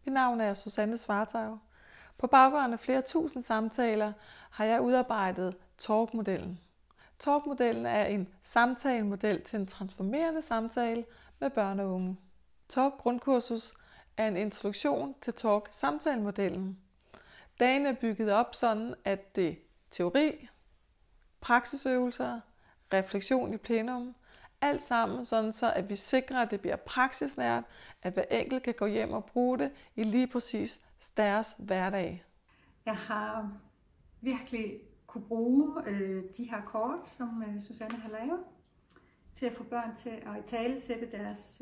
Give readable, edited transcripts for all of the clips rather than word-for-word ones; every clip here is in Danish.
Mit navn er Susanne Svartau. På baggrund af flere tusind samtaler har jeg udarbejdet TALK-modellen. TALK-modellen er en samtalemodel til en transformerende samtale med børn og unge. TALK grundkursus er en introduktion til TALK-samtalemodellen. Dagen er bygget op sådan, at det er teori, praksisøvelser, refleksion i plenum, alt sammen sådan så, at vi sikrer, at det bliver praksisnært, at hver enkelt kan gå hjem og bruge det i lige præcis deres hverdag. Jeg har virkelig kunne bruge de her kort, som Susanne har lavet, til at få børn til at italesætte deres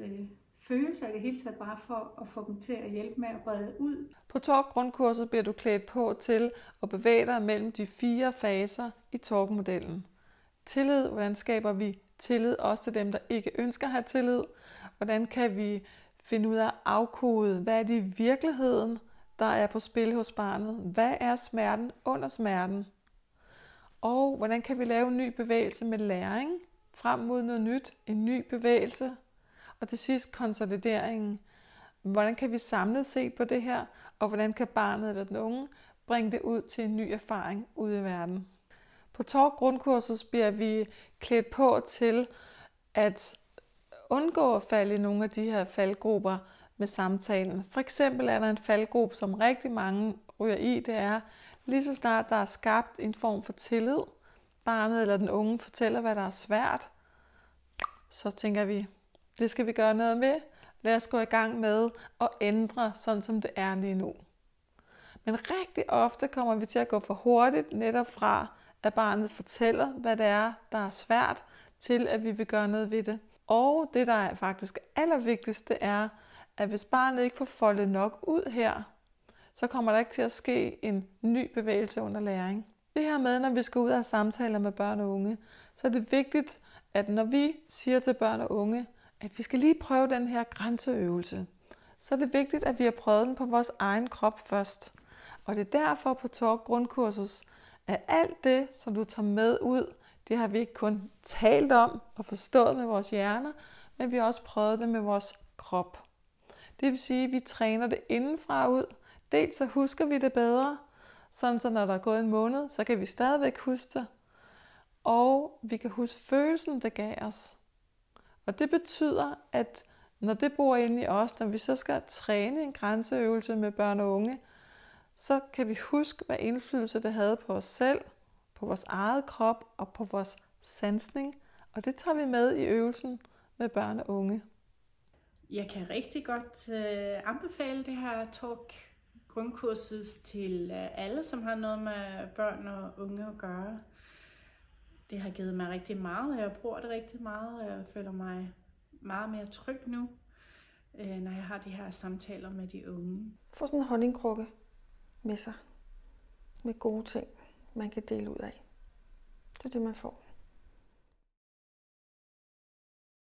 følelser, i det hele taget bare for at få dem til at hjælpe med at brede ud. På TALK-grundkurset bliver du klædt på til at bevæge dig mellem de 4 faser i TALK-modellen. Tillid, hvordan skaber vi tillid også til dem, der ikke ønsker at have tillid? Hvordan kan vi finde ud af at afkode, hvad er det i virkeligheden, der er på spil hos barnet? Hvad er smerten under smerten? Og hvordan kan vi lave en ny bevægelse med læring frem mod noget nyt, en ny bevægelse? Og til sidst konsolideringen. Hvordan kan vi samlet se på det her, og hvordan kan barnet eller den unge bringe det ud til en ny erfaring ude i verden? På TALK grundkursus bliver vi klædt på til at undgå at falde i nogle af de her faldgrupper med samtalen. For eksempel er der en faldgruppe, som rigtig mange ryger i, det er lige så snart der er skabt en form for tillid, barnet eller den unge fortæller, hvad der er svært, så tænker vi, det skal vi gøre noget med. Lad os gå i gang med at ændre, sådan som det er lige nu. Men rigtig ofte kommer vi til at gå for hurtigt, netop fra at barnet fortæller, hvad det er, der er svært, til at vi vil gøre noget ved det. Og det, der er faktisk allervigtigst, det er, at hvis barnet ikke får foldet nok ud her, så kommer der ikke til at ske en ny bevægelse under læring. Det her med, når vi skal ud og have samtaler med børn og unge, så er det vigtigt, at når vi siger til børn og unge, at vi skal lige prøve den her grænseøvelse, så er det vigtigt, at vi har prøvet den på vores egen krop først. Og det er derfor på TALK grundkursus, at alt det, som du tager med ud, det har vi ikke kun talt om og forstået med vores hjerner, men vi har også prøvet det med vores krop. Det vil sige, at vi træner det indenfra ud. Dels så husker vi det bedre, sådan så når der er gået en måned, så kan vi stadigvæk huske det. Og vi kan huske følelsen, det gav os. Og det betyder, at når det bor inde i os, når vi så skal træne en grænseøvelse med børn og unge, så kan vi huske, hvad indflydelse det havde på os selv, på vores eget krop og på vores sansning. Og det tager vi med i øvelsen med børn og unge. Jeg kan rigtig godt anbefale det her TALK grundkursus til alle, som har noget med børn og unge at gøre. Det har givet mig rigtig meget, og jeg bruger det rigtig meget, og jeg føler mig meget mere tryg nu, når jeg har de her samtaler med de unge. Få sådan en honningkrukke med sig, med gode ting, man kan dele ud af. Det er det, man får.